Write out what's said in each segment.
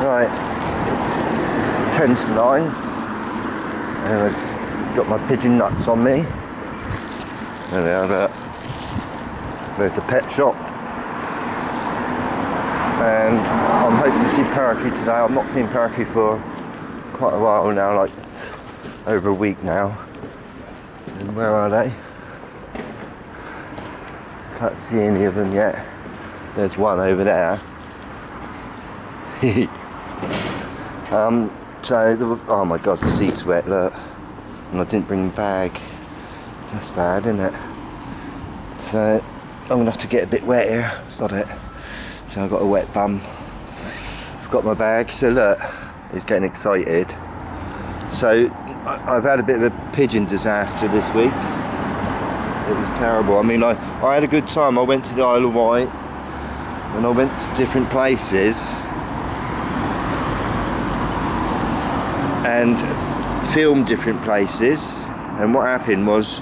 Right, it's 10 to 9 and I've got my pigeon nuts on me. There they are, there's a pet shop and I'm hoping to see parakeet today. I've not seen parakeet for quite a while now, like over a week now. And where are they? Can't see any of them yet. There's one over there. Oh my god, the seat's wet, look. And I didn't bring a bag. That's bad, isn't it? So I'm gonna have to get a bit wet here. Sod it. So I've got a wet bum. I've got my bag. So look, he's getting excited. So I've had a bit of a pigeon disaster this week. It was terrible. I mean, I had a good time. I went to the Isle of Wight and I went to different places and filmed different places. And what happened was,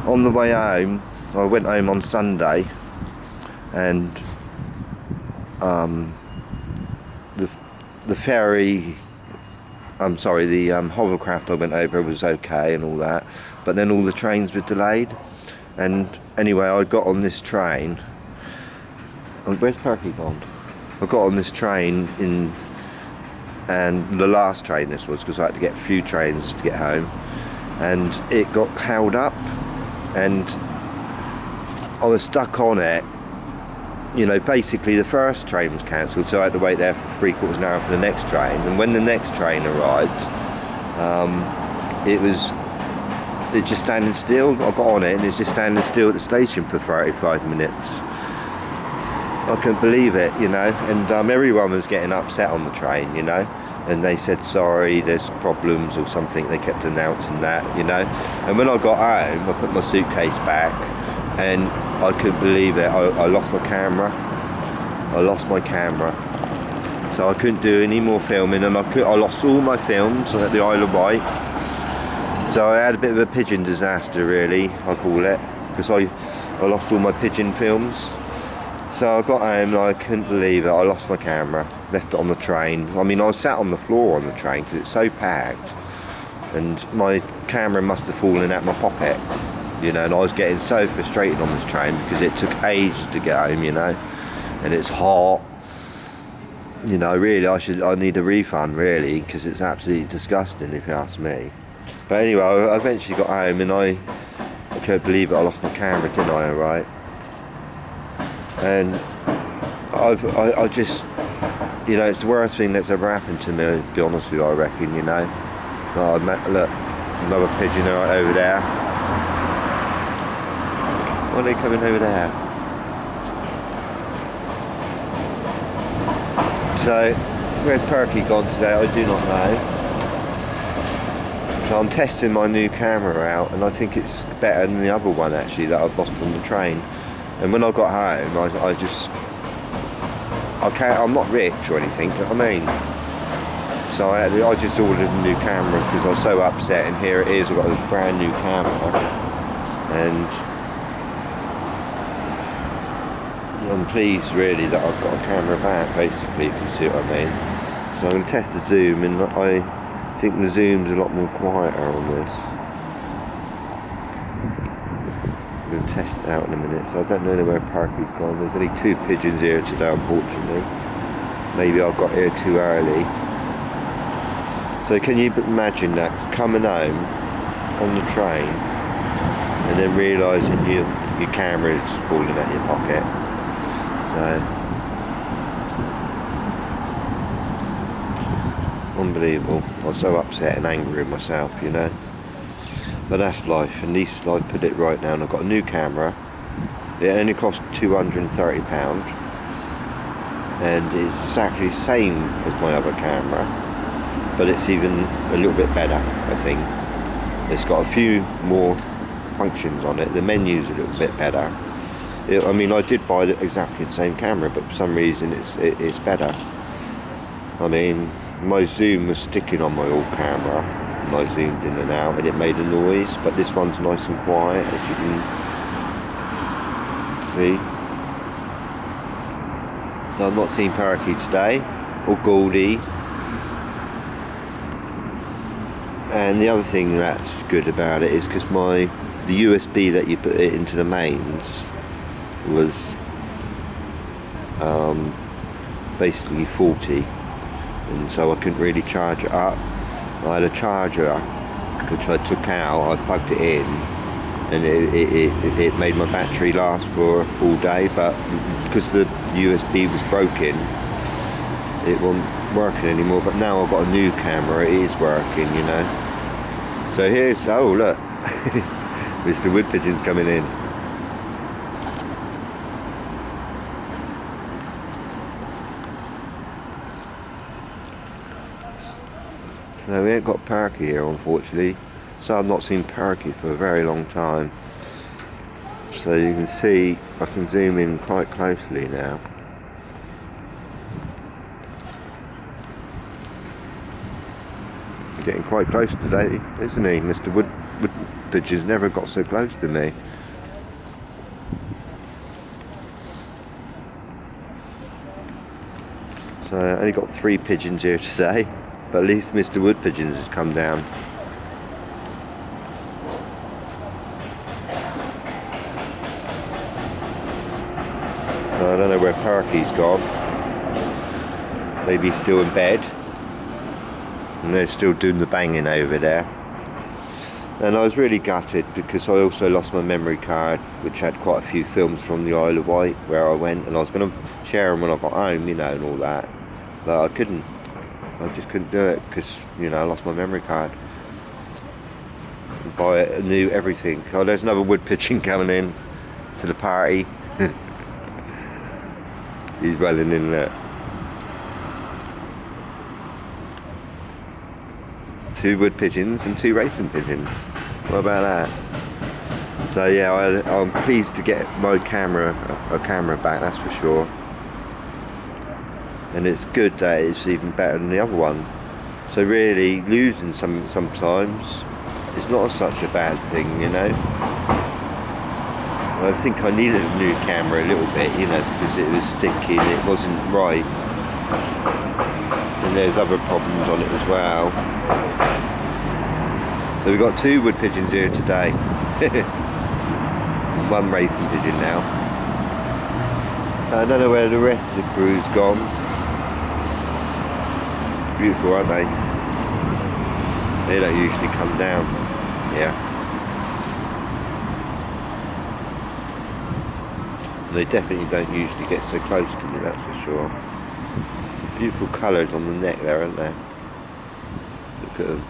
on the way home, I went home on Sunday, and the ferry, the hovercraft I went over was okay and all that, but then all the trains were delayed. And anyway, I got on this train. Where's Parakeet gone? I got on this train and the last train this was, because I had to get a few trains to get home, and it got held up and I was stuck on it. You know, basically the first train was cancelled, so I had to wait there for 3/4 of an hour for the next train. And when the next train arrived, it just standing still. I got on it and it's just standing still at the station for 35 minutes. I couldn't believe it, you know, and everyone was getting upset on the train, you know, and they said sorry, there's problems or something. They kept announcing that, you know. And when I got home, I put my suitcase back and I couldn't believe it. I lost my camera. So I couldn't do any more filming, and I lost all my films at the Isle of Wight. So I had a bit of a pigeon disaster, really, I call it, because I lost all my pigeon films. So I got home and I couldn't believe it. I lost my camera, left it on the train. I mean, I was sat on the floor on the train because it's so packed, and my camera must have fallen out my pocket, you know. And I was getting so frustrated on this train because it took ages to get home, you know, and it's hot. You know, really, I need a refund, really, because it's absolutely disgusting, if you ask me. But anyway, I eventually got home and I couldn't believe it. I lost my camera, didn't I? Right. And I just, you know, it's the worst thing that's ever happened to me, to be honest with you, I reckon, you know. Look, another pigeon right over there. Why are they coming over there? So, where's Parakeet gone today? I do not know. So I'm testing my new camera out, and I think it's better than the other one, actually, that I've lost from the train. And when I got home, I'm not rich or anything, do you know what I mean? So I just ordered a new camera because I was so upset, and here it is, I've got a brand new camera. And I'm pleased, really, that I've got a camera back, basically, if you see what I mean. So I'm going to test the zoom, and I think the zoom's a lot more quieter on this. I'm going to test it out in a minute. So I don't know where Parakeet's gone. There's only 2 pigeons here today, unfortunately. Maybe I got here too early. So can you imagine that, coming home on the train and then realising your camera is falling out your pocket? So unbelievable. I was so upset and angry with myself, you know. But that's life, and at least I put it right now, and I've got a new camera. It only cost £230, and it's exactly the same as my other camera, but it's even a little bit better, I think. It's got a few more functions on it. The menu's a little bit better. I mean, I did buy exactly the same camera, but for some reason it's better. I mean, my zoom was sticking on my old camera. I zoomed in and out and it made a noise, but this one's nice and quiet, as you can see. So I've not seen Parakeet today. or Goldie. And the other thing that's good about it is because the USB that you put it into the mains was basically faulty, and so I couldn't really charge it up. I had a charger which I took out, I plugged it in, and it made my battery last for all day, but because the USB was broken, it wasn't working anymore. But now I've got a new camera, it is working, you know. So here's, oh look, Mr. Wood Pigeon's coming in. So we ain't got Parky here, unfortunately. So I've not seen Parky for a very long time. So you can see, I can zoom in quite closely now. Getting quite close today, isn't he? Mr. Wood Pigeon's never got so close to me. So I only got 3 pigeons here today, but at least Mr. Wood Pigeon has come down. I don't know where Parky's gone. Maybe he's still in bed. And they're still doing the banging over there. And I was really gutted because I also lost my memory card, which had quite a few films from the Isle of Wight where I went, and I was going to share them when I got home, you know, and all that. But I couldn't. I just couldn't do it because, you know, I lost my memory card. Buy a new everything. Oh, there's another wood pigeon coming in to the party. He's running in there. 2 wood pigeons and 2 racing pigeons. What about that? So yeah, I'm pleased to get my camera back, that's for sure. And it's good that it's even better than the other one. So really, losing sometimes is not such a bad thing, you know. I think I needed a new camera a little bit, you know, because it was sticky and it wasn't right. And there's other problems on it as well. So we've got 2 wood pigeons here today. 1 racing pigeon now. So I don't know where the rest of the crew's gone. Beautiful, aren't they? They don't usually come down here. And they definitely don't usually get so close to me, that's for sure. Beautiful colours on the neck there, aren't they? Look at them.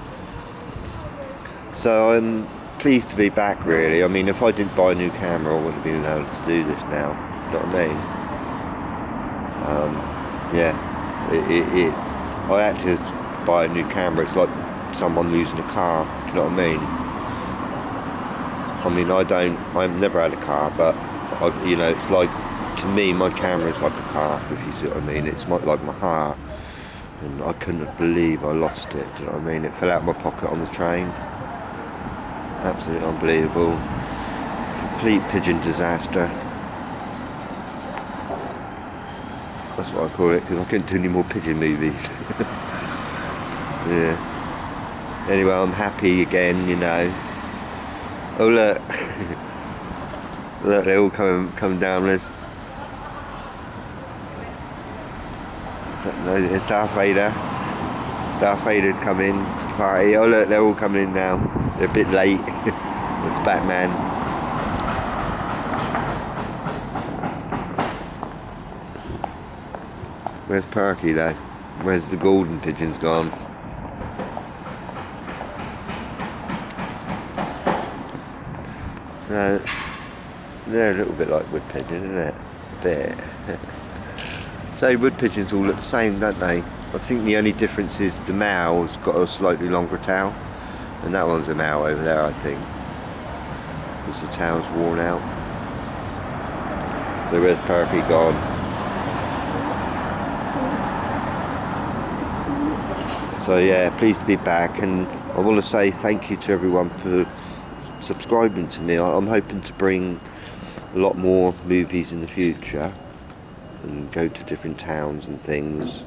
So I'm pleased to be back, really. I mean, if I didn't buy a new camera, I wouldn't have been able to do this now. You know what I mean? Yeah. I had to buy a new camera. It's like someone losing a car. Do you know what I mean? I've never had a car, but you know, it's like, to me, my camera is like a car, if you see what I mean. It's like my heart, and I couldn't believe I lost it. Do you know what I mean? It fell out of my pocket on the train. Absolutely unbelievable. Complete pigeon disaster. That's what I call it, because I couldn't do any more pigeon movies. Yeah. Anyway, I'm happy again, you know. Oh look. Look, they're all coming down this. It's Darth Vader. Darth Vader's coming to the party. Oh look, they're all coming in now. They're a bit late. It's Batman. Where's Parky though? Where's the golden pigeons gone? So, they're a little bit like wood pigeon, isn't it? A bit. So wood pigeons all look the same, don't they? I think the only difference is the male's got a slightly longer tail, and that one's a male over there, I think, because the tail's worn out. So where's Parky gone? So yeah, pleased to be back, and I want to say thank you to everyone for subscribing to me. I'm hoping to bring a lot more movies in the future and go to different towns and things.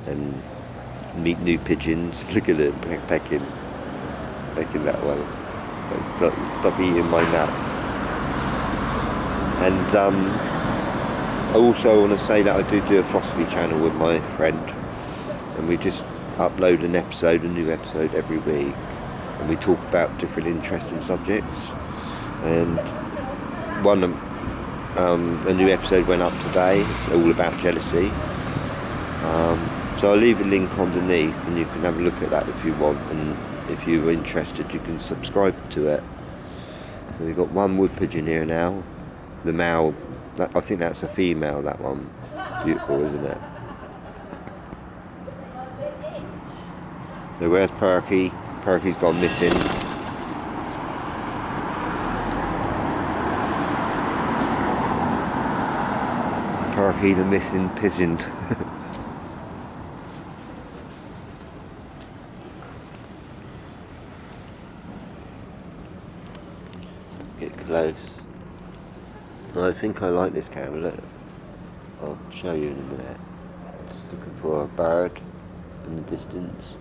and meet new pigeons. Look at it pecking that one. Stop eating my nuts. And I also want to say that I do a philosophy channel with my friend, and we just upload a new episode every week, and we talk about different interesting subjects. And a new episode went up today, all about jealousy. So I'll leave a link underneath, and you can have a look at that if you want, and if you're interested you can subscribe to it. So we've got one wood pigeon here now. The male, I think that's a female, that one. Beautiful, isn't it? So where's Perky? Perky's gone missing. Perky the missing pigeon. Get close. I think I like this camera. Look, I'll show you in a minute. Just looking for a bird in the distance.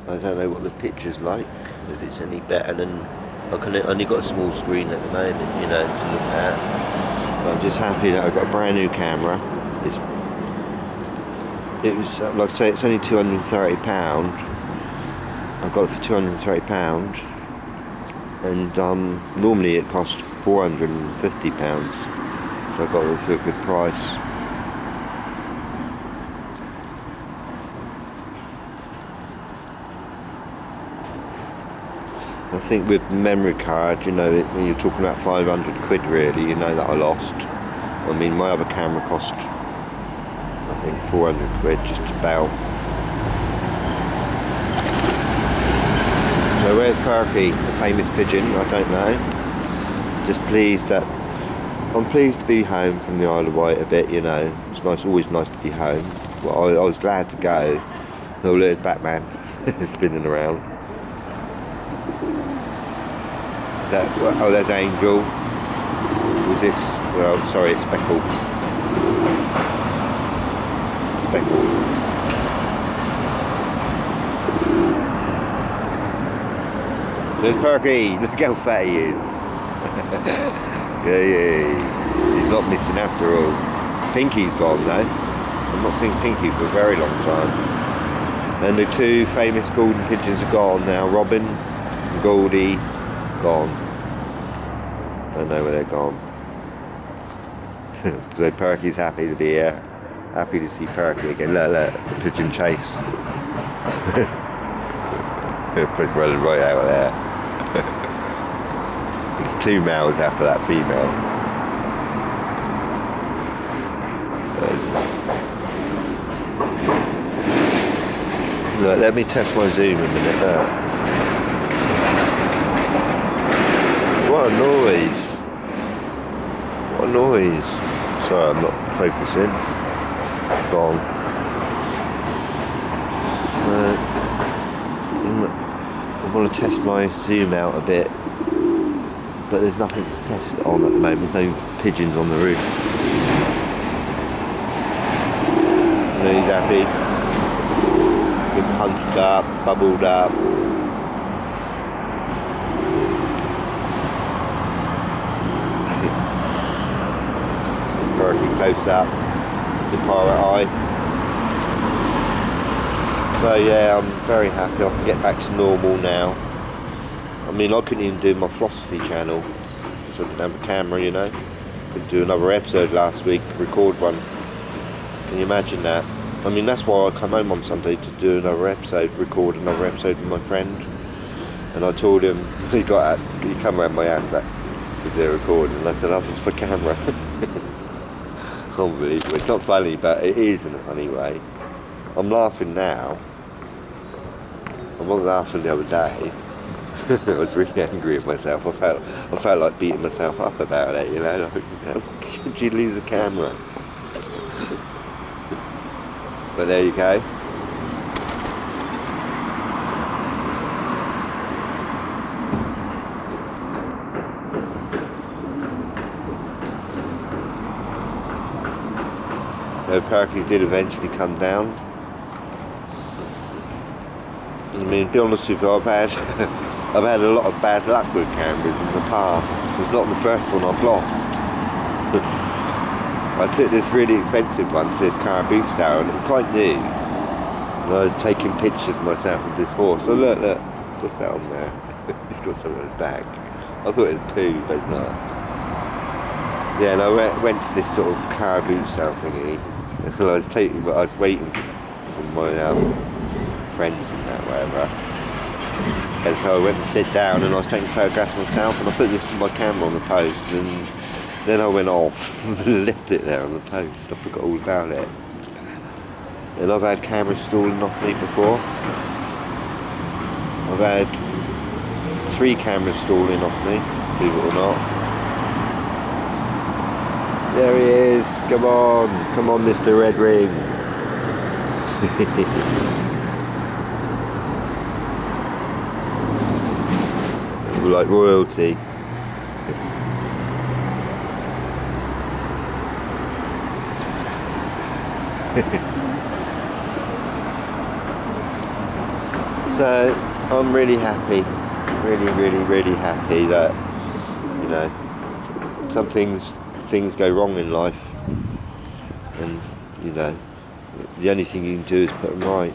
I don't know what the picture's like, if it's any better than... I only got a small screen at the moment, to look at. But I'm just happy that I've got a brand new camera. It was, like I say, it's only £230. I got it for £230, and normally it costs £450, so I got it for a good price. So I think with memory card, when you're talking about 500 quid really, that I lost. I mean, my other camera cost, I think, 400 quid, just about. So where's Perky, the famous pigeon? I don't know. Just I'm pleased to be home from the Isle of Wight a bit, It's nice, always nice to be home. Well, I was glad to go. Oh, look, there's Batman spinning around. There's Angel. Was it? Well, sorry, it's Speckle. There's Perky, look how fat he is. yeah, he's not missing after all. Pinky's gone though. I've not seen Pinky for a very long time. And the two famous golden pigeons are gone now. Robin and Goldie, gone. Don't know where they're gone. So Perky's happy to be here. Happy to see Perky again. Look, the pigeon chase. Put running right out there. There's two males after that female. Look, let me test my zoom a minute. What a noise! What a noise! Sorry, I'm not focusing. Gone. I want to test my zoom out a bit, but there's nothing to test on at the moment. There's no pigeons on the roof. And he's happy. Been punched up, bubbled up. Perky close up. The pirate eye. So yeah, I'm very happy I can get back to normal now. I mean, I couldn't even do my philosophy channel, so I didn't have a camera, Couldn't do another episode last week, record one. Can you imagine that? I mean, that's why I come home on Sunday to do another episode, record another episode with my friend. And I told him, he come around my house to do a recording, and I said, I've lost the camera. Unbelievable. It's not funny, but it is in a funny way. I'm laughing now. I wasn't laughing the other day. I was really angry at myself. I felt like beating myself up about it, Like, could you lose the camera? But there you go. Perky did eventually come down. I mean, to be honest with you, I've had a lot of bad luck with cameras in the past. It's not the first one I've lost. I took this really expensive one to this car boot sale, and it was quite new. And I was taking pictures myself of this horse. Oh look, what's that on there? He's got something on his back. I thought it was poo, but it's not. Yeah, and I went to this sort of car boot sale thingy, and I was waiting for my friends and that, whatever. And so I went to sit down, and I was taking photographs myself, and I put my camera on the post, and then I went off and left it there on the post. I forgot all about it. And I've had cameras stolen off me before. I've had 3 cameras stolen off me, believe it or not. There he is. Come on, Mr. Red Ring. Like royalty. So I'm really happy, really happy that, you know, some things go wrong in life, and you know, the only thing you can do is put them right,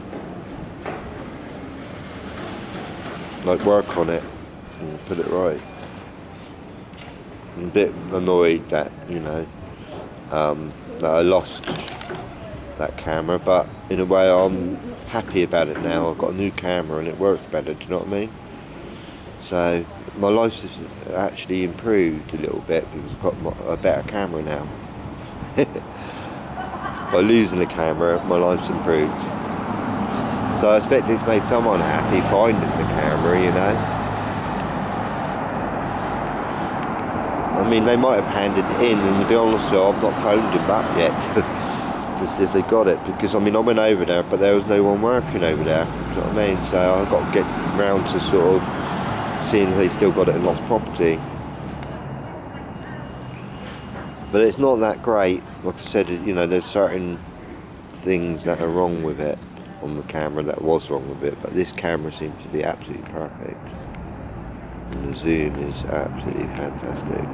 like work on it and put it right. I'm a bit annoyed that, you know, that I lost that camera, but in a way I'm happy about it now. I've got a new camera and it works better, do you know what I mean? So my life's actually improved a little bit because I've got a better camera now. By losing the camera, my life's improved. So I expect it's made someone happy finding the camera, you know. I mean, they might have handed it in, and to be honest with you, I've not phoned him up yet to see if they got it, because I mean, I went over there, but there was no one working over there, do you know what I mean? So I've got to get round to sort of seeing if they still got it in lost property. But it's not that great. Like I said, you know, there's certain things that are wrong with it on the camera that was wrong with it, but this camera seems to be absolutely perfect. And the zoom is absolutely fantastic.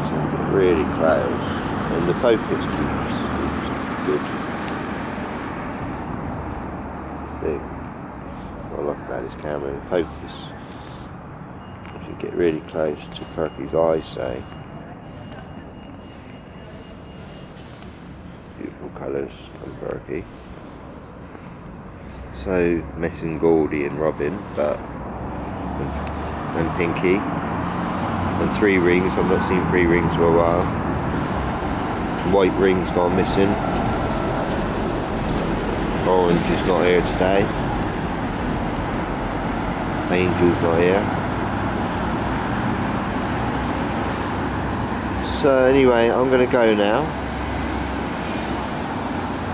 So we get really close, and the focus keeps good thing. What I like about this camera, the focus. If you get really close to Perky's eyes, say, beautiful colours on Perky. So missing Goldie and Robin, and Pinky, and 3 rings. I've not seen 3 rings for a while. White ring's gone missing. Orange is not here today. Angel's not here. So anyway, I'm going to go now.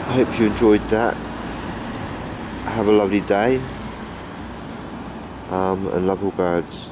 I hope you enjoyed that. Have a lovely day, and love all birds.